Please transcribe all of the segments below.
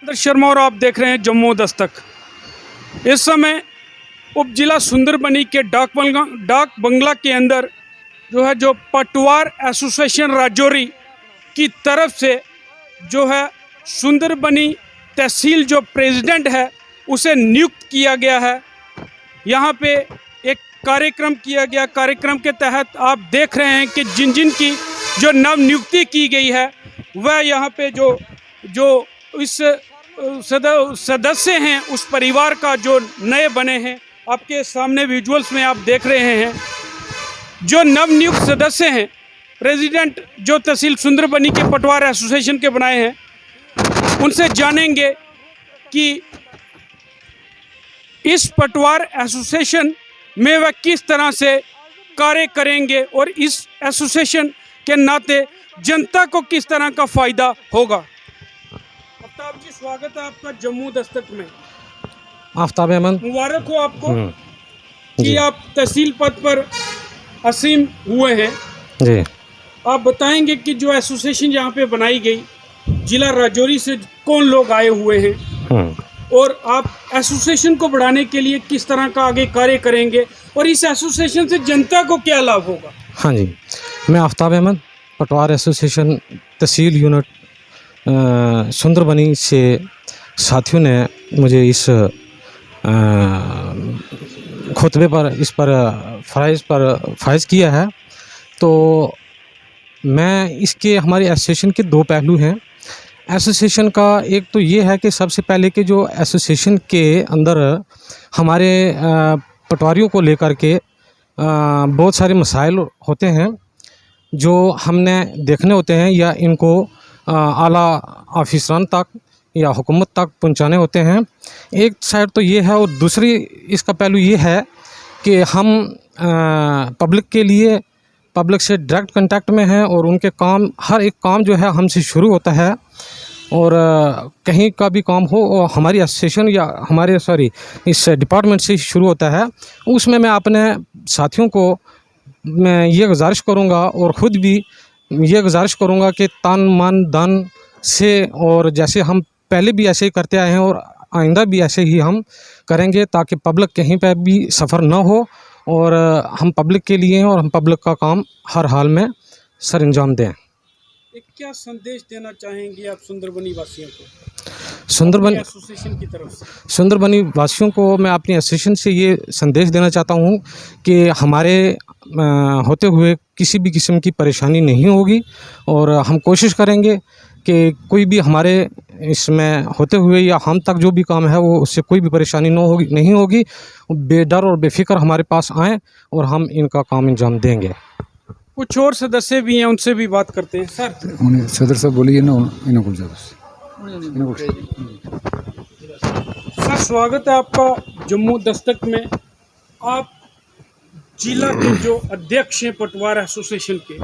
दर्श शर्मा और आप देख रहे हैं जम्मू दस्तक। इस समय उप जिला सुंदरबनी के डाक बंगला के अंदर जो पटवार एसोसिएशन राजौरी की तरफ से जो है सुंदरबनी तहसील जो प्रेसिडेंट है उसे नियुक्त किया गया है। यहाँ पे एक कार्यक्रम किया गया। कार्यक्रम के तहत आप देख रहे हैं कि जिन जिन की जो नव नियुक्ति की गई है वह यहाँ पे जो इस सदस्य हैं उस परिवार का जो नए बने हैं, आपके सामने विजुअल्स में आप देख रहे हैं। जो नवनियुक्त सदस्य हैं, प्रेसिडेंट जो तहसील सुंदरबनी के पटवार एसोसिएशन के बनाए हैं, उनसे जानेंगे कि इस पटवार एसोसिएशन में वह किस तरह से कार्य करेंगे और इस एसोसिएशन के नाते जनता को किस तरह का फ़ायदा होगा। आफ्ताब जी, स्वागत है आपका जम्मू दस्तक में। आफ्ताब अहमद, मुबारक हो आपको कि आप तहसील पद पर असीम हुए हैं जी। आप बताएंगे कि जो एसोसिएशन यहाँ पे बनाई गई, जिला राजौरी से कौन लोग आए हुए हैं और आप एसोसिएशन को बढ़ाने के लिए किस तरह का आगे कार्य करेंगे और इस एसोसिएशन से जनता को क्या लाभ होगा। हाँ जी, मैं आफ्ताब अहमद, पटवार एसोसिएशन तहसील यूनिट सुंदरबनी से साथियों ने मुझे इस खुतबे पर फाइज किया है। तो मैं इसके हमारे एसोसिएशन के दो पहलू हैं। एसोसिएशन का एक तो ये है कि सबसे पहले कि जो एसोसिएशन के अंदर हमारे पटवारियों को लेकर के बहुत सारे मसाइल होते हैं जो हमने देखने होते हैं या इनको आला ऑफिसरान तक या हुकूमत तक पहुंचाने होते हैं। एक साइड तो ये है और दूसरी इसका पहलू ये है कि हम पब्लिक के लिए पब्लिक से डायरेक्ट कांटेक्ट में हैं और उनके काम, हर एक काम जो है हमसे शुरू होता है और कहीं का भी काम हो और हमारी एसोसिएशन या हमारे इस डिपार्टमेंट से शुरू होता है। उसमें मैं अपने साथियों को मैं ये गुजारिश करूँगा और ख़ुद भी ये गुजारिश करूँगा कि तन मन धन से, और जैसे हम पहले भी ऐसे ही करते आए हैं और आइंदा भी ऐसे ही हम करेंगे ताकि पब्लिक कहीं पर भी सफ़र ना हो और हम पब्लिक के लिए हैं और हम पब्लिक का काम हर हाल में सर अंजाम दें। एक क्या संदेश देना चाहेंगे आप सुंदरबनी वासियों को, सुंदरबनी एसोसिएशन की तरफ से? सुंदरबनी वासियों को मैं अपनी एसोसिएशन से ये संदेश देना चाहता हूँ कि हमारे होते हुए किसी भी किस्म की परेशानी नहीं होगी और हम कोशिश करेंगे कि कोई भी हमारे इसमें होते हुए या हम तक जो भी काम है वो उससे कोई भी परेशानी नहीं होगी। बेडर और बेफिक्र हमारे पास आएँ और हम इनका काम अंजाम देंगे। कुछ और सदस्य भी हैं, उनसे भी बात करते हैं। सर, सदर साहब बोलिए ना, इनको सर स्वागत है आपका जम्मू दस्तक में। आप जिला के जो अध्यक्ष हैं पटवार एसोसिएशन के,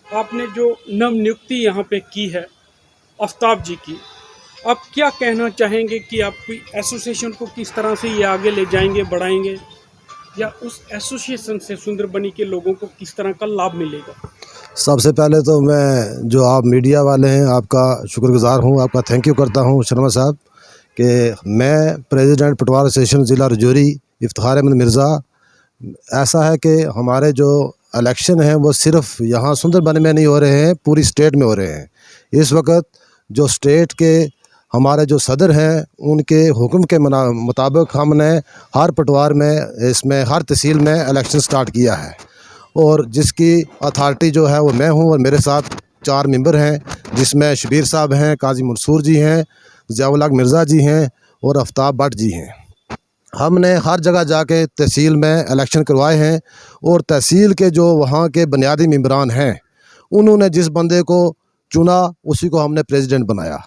आपने जो नव नियुक्ति यहाँ पे की है आफ्ताब जी की, आप क्या कहना चाहेंगे कि आप एसोसिएशन को किस तरह से ये आगे ले जाएंगे, बढ़ाएंगे, या उस एसोसिएशन से सुंदरबनी के लोगों को किस तरह का लाभ मिलेगा? सबसे पहले तो मैं जो आप मीडिया वाले हैं आपका शुक्रगुजार हूं, आपका थैंक यू करता हूं शर्मा साहब कि मैं प्रेसिडेंट पटवार एसोसिएशन ज़िला राजौरी इफ्तिखार अहमद मिर्ज़ा। ऐसा है कि हमारे जो इलेक्शन हैं वो सिर्फ यहाँ सुंदरबनी में नहीं हो रहे हैं, पूरी स्टेट में हो रहे हैं। इस वक्त जो स्टेट के हमारे जो सदर हैं उनके हुक्म के मुताबिक हमने हर पटवार में इसमें हर तहसील में इलेक्शन स्टार्ट किया है और जिसकी अथॉरिटी जो है वो मैं हूँ और मेरे साथ 4 मेंबर हैं, जिसमें शबीर साहब हैं, काजी मंसूर जी हैं, ज़ियाउल हक मिर्ज़ा जी हैं और आफ्ताब भट्ट जी हैं। हमने हर जगह जाके तहसील में इलेक्शन करवाए हैं और तहसील के जो वहाँ के बुनियादी मेंबरान हैं उन्होंने जिस बंदे को चुना उसी को हमने प्रेसिडेंट बनाया।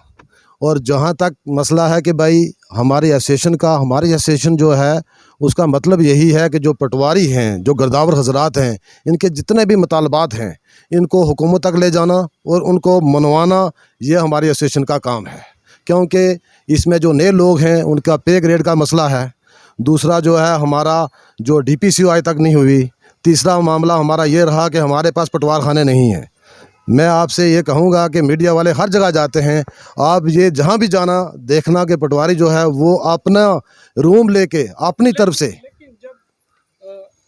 और जहाँ तक मसला है कि भाई हमारी एसोसिएशन जो है उसका मतलब यही है कि जो पटवारी हैं, जो गर्दावर हजरात हैं, इनके जितने भी मुतालबात हैं इनको हुकूमत तक ले जाना और उनको मनवाना, ये हमारी एसोसिएशन का काम है। क्योंकि इसमें जो नए लोग हैं उनका पे ग्रेड का मसला है। दूसरा जो है हमारा जो DPCO आज तक नहीं हुई। तीसरा मामला हमारा ये रहा कि हमारे पास पटवार खाने नहीं हैं। मैं आपसे ये कहूँगा कि मीडिया वाले हर जगह जाते हैं, आप ये जहाँ भी जाना देखना कि पटवारी जो है वो अपना रूम लेके अपनी तरफ से। लेकिन जब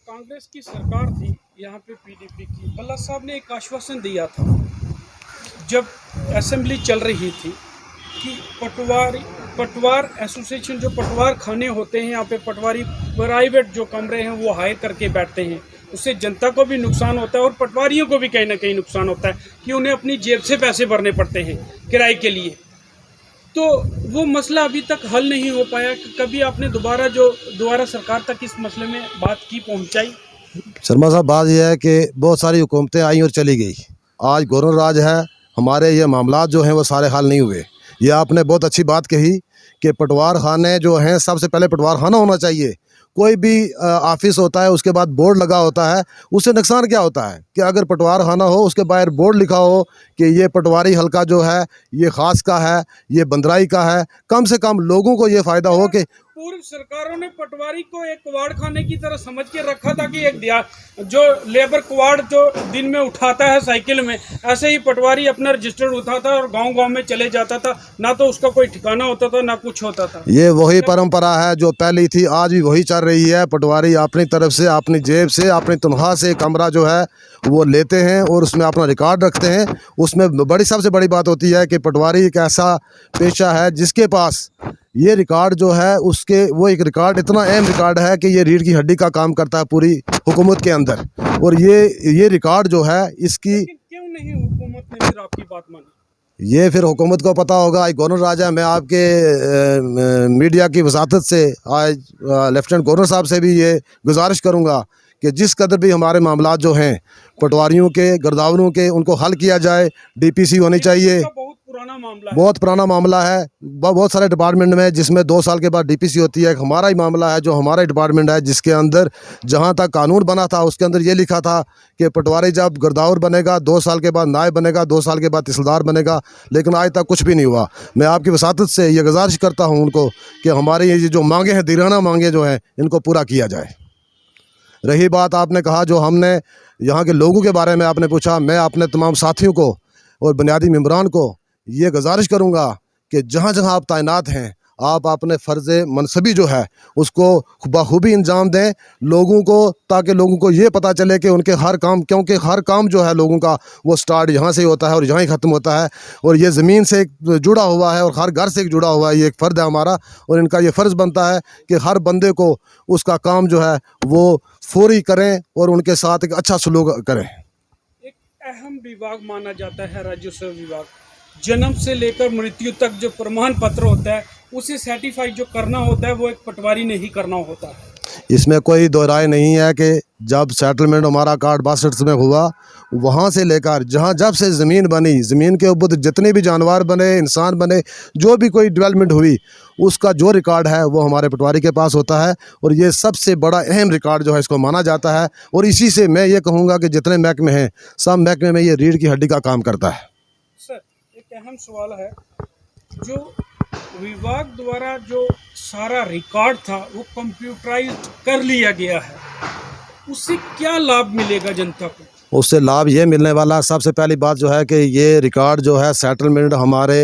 कांग्रेस की सरकार थी यहाँ पे पीडीपी की, भल्ला साहब ने एक आश्वासन दिया था जब असेंबली चल रही थी कि पटवार एसोसिएशन, जो पटवार खाने होते हैं यहाँ पे, पटवारी प्राइवेट जो कमरे हैं वो हायर करके बैठते हैं, उससे जनता को भी नुकसान होता है और पटवारियों को भी कहीं ना कहीं नुकसान होता है कि उन्हें अपनी जेब से पैसे भरने पड़ते हैं किराए के लिए। तो वो मसला अभी तक हल नहीं हो पाया। कभी आपने दोबारा सरकार तक इस मसले में बात की, पहुंचाई? शर्मा साहब, बात यह है कि बहुत सारी हुकूमतें आई और चली गई, आज गवर्नर राज है, हमारे ये मामलात जो हैं वो सारे हल नहीं हुए। ये आपने बहुत अच्छी बात कही कि पटवार खाने जो हैं, सबसे पहले पटवार खाना होना चाहिए। कोई भी ऑफिस होता है उसके बाद बोर्ड लगा होता है, उससे नुकसान क्या होता है कि अगर पटवार खाना हो उसके बाहर बोर्ड लिखा हो कि ये पटवारी हल्का जो है ये ख़ास का है, ये बंदराई का है, कम से कम लोगों को ये फ़ायदा हो कि पूर्व सरकारों ने पटवारी को एक कवाड़ खाने की तरह समझ के रखा था कि एक जो लेबर कवाड़ जो दिन में उठाता है साइकिल में, ऐसे ही पटवारी अपना रजिस्टर उठाता और गांव-गांव में चले जाता था, ना तो उसका कोई ठिकाना होता था ना कुछ होता था। ये वही परंपरा है जो पहली थी, आज भी वही चल रही है। पटवारी अपनी तरफ से, अपनी जेब से, अपनी तनख्वाह से कमरा जो है वो लेते हैं और उसमें अपना रिकॉर्ड रखते हैं। उसमें सबसे बड़ी बात होती है कि पटवारी एक ऐसा पेशा है जिसके पास ये रिकॉर्ड जो है उसके, वो एक रिकॉर्ड इतना अहम रिकॉर्ड है कि ये रीढ़ की हड्डी का काम करता है पूरी हुकूमत के अंदर। और ये रिकॉर्ड जो है इसकी, क्यों नहीं हुकूमत ने फिर आपकी बात मानी? ये फिर हुकूमत को पता होगा। आज गवर्नर राजा, मैं आपके मीडिया की वसातत से आज लेफ्टिनेंट गवर्नर साहब से भी ये गुजारिश करूँगा कि जिस कदर भी हमारे मामलात जो हैं पटवारियों के, गिरदावरों के, उनको हल किया जाए। डीपीसी होनी चाहिए, बहुत पुराना मामला है, बहुत सारे डिपार्टमेंट में जिसमें 2 साल के बाद डीपीसी होती है। हमारा ही मामला है जो हमारा डिपार्टमेंट है जिसके अंदर जहां तक कानून बना था उसके अंदर ये लिखा था कि पटवारी जब गिरदावर बनेगा 2 साल के बाद नायब बनेगा, 2 साल के बाद तहसीलदार बनेगा, लेकिन आज तक कुछ भी नहीं हुआ। मैं आपकी वसातत से ये गुजारिश करता हूँ उनको कि हमारी ये जो मांगे हैं, दीराना मांगे जो हैं, इनको पूरा किया जाए। रही बात आपने कहा जो हमने यहाँ के लोगों के बारे में आपने पूछा, मैं अपने तमाम साथियों को और बुनियादी मेंबरान को ये गुजारिश करूँगा कि जहाँ जहाँ आप तैनात हैं आप अपने फ़र्ज़ मनसबी जो है उसको बखूबी अंजाम दें लोगों को, ताकि लोगों को ये पता चले कि उनके हर काम, क्योंकि हर काम जो है लोगों का वो स्टार्ट यहाँ से ही होता है और यहाँ ही ख़त्म होता है, और ये ज़मीन से जुड़ा हुआ है और हर घर से जुड़ा हुआ है। ये एक फ़र्ज़ है हमारा और इनका ये फ़र्ज़ बनता है कि हर बंदे को उसका काम जो है वो फौरी करें और उनके साथ एक अच्छा सलूक करें। एक अहम विभाग माना जाता है राजस्व विभाग। जन्म से लेकर मृत्यु तक जो प्रमाण पत्र होता है उसे सर्टिफाइड जो करना होता है वो एक पटवारी ने ही करना होता है। इसमें कोई दो राय नहीं है कि जब सेटलमेंट हमारा कार्ड 62 में हुआ, वहाँ से लेकर जहाँ जब से ज़मीन बनी, ज़मीन के ऊपर जितने भी जानवर बने, इंसान बने, जो भी कोई डेवलपमेंट हुई, उसका जो रिकॉर्ड है वो हमारे पटवारी के पास होता है और ये सबसे बड़ा अहम रिकॉर्ड जो है इसको माना जाता है। और इसी से मैं ये कहूँगा कि जितने महकमे हैं सब महकमे में ये रीढ़ की हड्डी का काम करता है। सर, एक अहम सवाल है, जो विभाग द्वारा जो सारा रिकॉर्ड था वो कंप्यूटराइज्ड कर लिया गया है, उससे क्या लाभ मिलेगा जनता को? उससे लाभ ये मिलने वाला, सबसे पहली बात जो है कि ये रिकॉर्ड जो है सेटलमेंट हमारे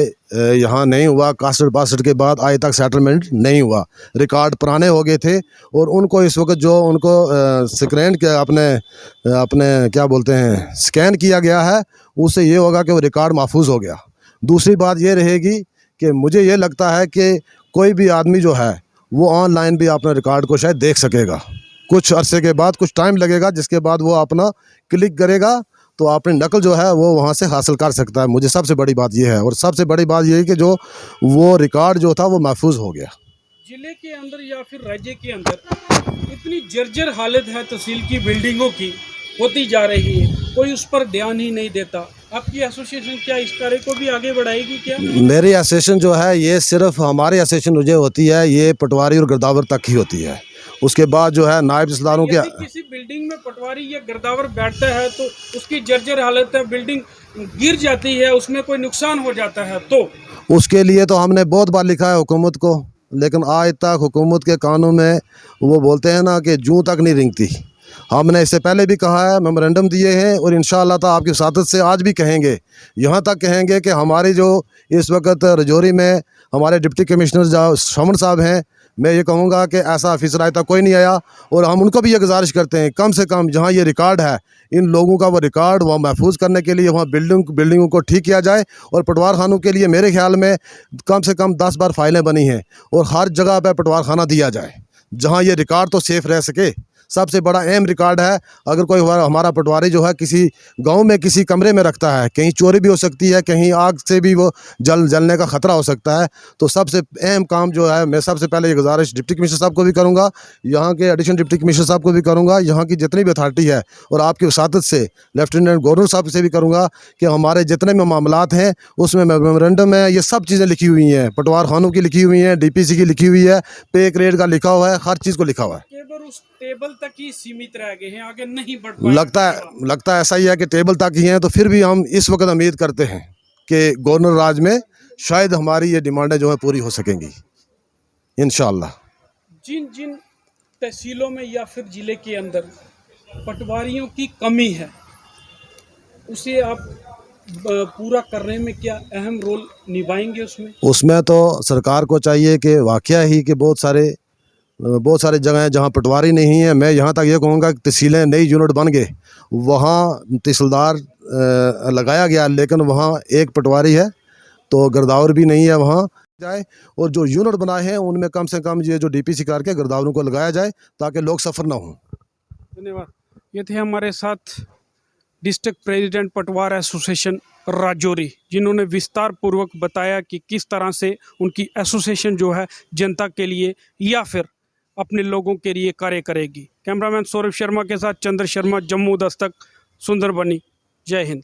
यहाँ नहीं हुआ, 61-62 के बाद आज तक सेटलमेंट नहीं हुआ। रिकॉर्ड पुराने हो गए थे और उनको इस वक्त जो उनको स्कैन किया, अपने क्या बोलते हैं, स्कैन किया गया है, उससे ये होगा कि वो रिकॉर्ड महफूज हो गया। दूसरी बात ये रहेगी कि मुझे ये लगता है कि कोई भी आदमी जो है वो ऑनलाइन भी अपने रिकॉर्ड को शायद देख सकेगा। कुछ अरसे के बाद, कुछ टाइम लगेगा, जिसके बाद वो अपना क्लिक करेगा तो अपनी नकल जो है वो वहाँ से हासिल कर सकता है। मुझे सबसे बड़ी बात ये है और सबसे बड़ी बात ये है कि जो वो रिकॉर्ड जो था वो महफूज हो गया। जिले के अंदर या फिर राज्य के अंदर इतनी जर्जर हालत है तहसील की बिल्डिंगों की, होती जा रही है, कोई उस पर ध्यान ही नहीं देता। आपकी एसोसिएशन क्या इस कार्य को भी आगे बढ़ाएगी क्या? मेरी एसोसिएशन जो है ये सिर्फ हमारी एसोसिएशन जो होती है ये पटवारी और गिरदावर तक ही होती है। उसके बाद जो है नायब तहसीलदारों के, किसी बिल्डिंग में पटवारी या गिरदावर बैठता है तो उसकी जर्जर हालत है, बिल्डिंग गिर जाती है, उसमें कोई नुकसान हो जाता है, तो उसके लिए तो हमने बहुत बार लिखा है हुकूमत को, लेकिन आज तक हुकूमत के कानों में वो बोलते हैं ना कि जूं तक नहीं रेंगती। हमने इससे पहले भी कहा है, मेमोरेंडम दिए हैं और इंशाअल्लाह ताला आपकी सादत से आज भी कहेंगे, यहाँ तक कहेंगे कि हमारी जो इस वक्त रजौरी में हमारे डिप्टी कमिश्नर जो श्रवण साहब हैं, मैं ये कहूँगा कि ऐसा ऑफिसर आज तक कोई नहीं आया। और हम उनको भी ये गुजारिश करते हैं, कम से कम जहाँ ये रिकॉर्ड है, इन लोगों का वो रिकॉर्ड वहाँ महफूज करने के लिए वहाँ बिल्डिंगों को ठीक किया जाए। और पटवार खानों के लिए मेरे ख्याल में कम से कम 10 बार फाइलें बनी हैं और हर जगह पर पटवार खाना दिया जाए, जहाँ ये रिकॉर्ड तो सेफ रह सके। सबसे बड़ा अहम रिकॉर्ड है, अगर कोई हमारा पटवारी जो है किसी गांव में किसी कमरे में रखता है, कहीं चोरी भी हो सकती है, कहीं आग से भी वो जलने का ख़तरा हो सकता है। तो सबसे अहम काम जो है, मैं सबसे पहले ये गुजारिश डिप्टी कमिश्नर साहब को भी करूंगा, यहाँ के एडिशनल डिप्टी कमिश्नर साहब को भी करूँगा, यहाँ की जितनी भी अथॉरिटी है और आपकी वसादत से लेफ्टिनेंट गवर्नर साहब से भी करूँगा कि हमारे जितने भी मामलात हैं उसमें मेमोरेंडम में ये सब चीज़ें लिखी हुई हैं, पटवार खानों की लिखी हुई हैं, DPC की लिखी हुई है, पे ग्रेड का लिखा हुआ है, हर चीज़ को लिखा हुआ है। केवल उस टेबल तक ही सीमित रह गए हैं, आगे नहीं बढ़ पाए। लगता है ऐसा ही है कि टेबल तक ही हैं। तो फिर भी हम इस वक्त उम्मीद करते हैं कि गवर्नर राज में शायद हमारी ये डिमांडें जो है पूरी हो सकेंगी इंशाअल्लाह। जिन जिन तहसीलों में या फिर ज़िले के अंदर पटवारियों की कमी है, उसे आप पूरा करने में क्या अहम रोल निभाएंगे? उसमें तो सरकार को चाहिए कि वाकया ही कि बहुत सारे जगह हैं जहाँ पटवारी नहीं है। मैं यहाँ तक ये कहूँगा कि तहसीलें नई यूनिट बन गए, वहाँ तहसीलदार लगाया गया, लेकिन वहाँ एक पटवारी है, तो गिरदावर भी नहीं है वहाँ जाए। और जो यूनिट बनाए हैं उनमें कम से कम ये जो DPC करके गिरदावरों को लगाया जाए ताकि लोग सफ़र ना हों। धन्यवाद। ये थे हमारे साथ डिस्ट्रिक्ट प्रेसिडेंट पटवार एसोसिएशन राजौरी, जिन्होंने विस्तार पूर्वक बताया कि किस तरह से उनकी एसोसिएशन जो है जनता के लिए या फिर अपने लोगों के लिए कार्य करेगी। कैमरामैन सौरभ शर्मा के साथ चंद्र शर्मा, जम्मू दस्तक, सुंदरबनी। जय हिंद।